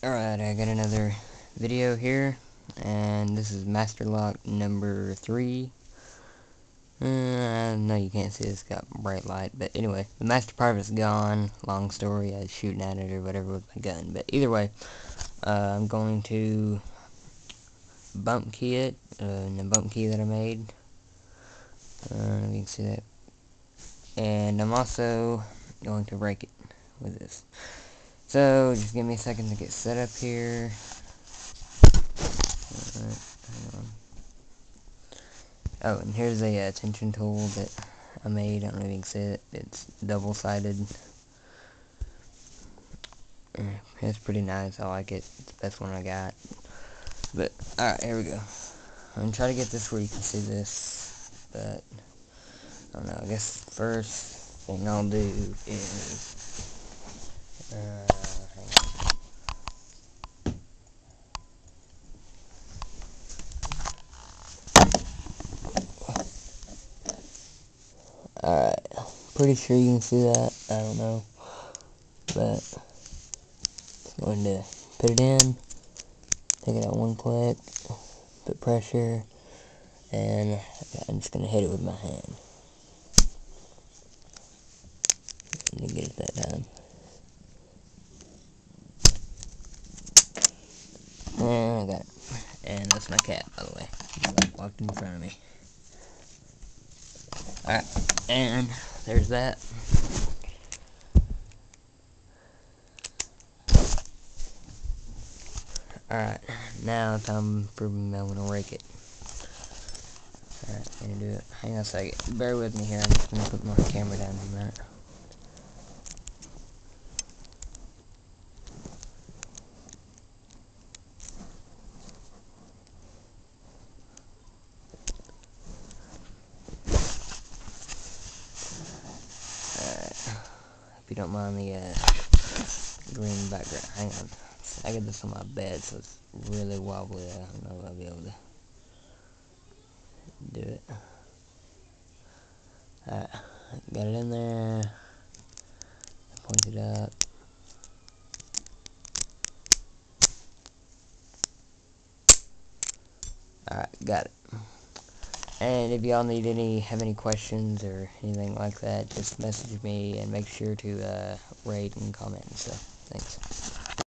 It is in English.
Alright, I got another video here, and this is master lock number 3. No, you can't see it, it's got bright light, but anyway, the master part of it's gone. Long story, I was shooting at it or whatever with my gun, but either way, I'm going to bump key it, in the bump key that I made. You can see that. And I'm also going to rake it with this. So, just give me a second to get set up here. Alright, hang on. Oh, and here's a tension tool that I made. I don't know if you can see it. It's double-sided. It's pretty nice. I like it. It's the best one I got. But, alright, here we go. I'm going to try to get this where you can see this. But, I don't know. I guess first thing I'll do is... hang on. Alright, pretty sure you can see that. I don't know. But, I'm going to put it in, take it out one click, put pressure, and I'm just going to hit it with my hand. Didn't get it that time. And I got it. And that's my cat, by the way. He walked in front of me. Alright, and there's that. Alright, now time for me. I'm gonna rake it. Alright, I'm gonna do it. Hang on a second. Bear with me here. I'm just gonna put my camera down for a minute. If you don't mind the green background. Hang on. I got this on my bed, so it's really wobbly. I don't know if I'll be able to do it. Alright, got it in there. Point it up. Alright, got it. And if y'all have any questions or anything like that, just message me and make sure to rate and comment and stuff. Thanks.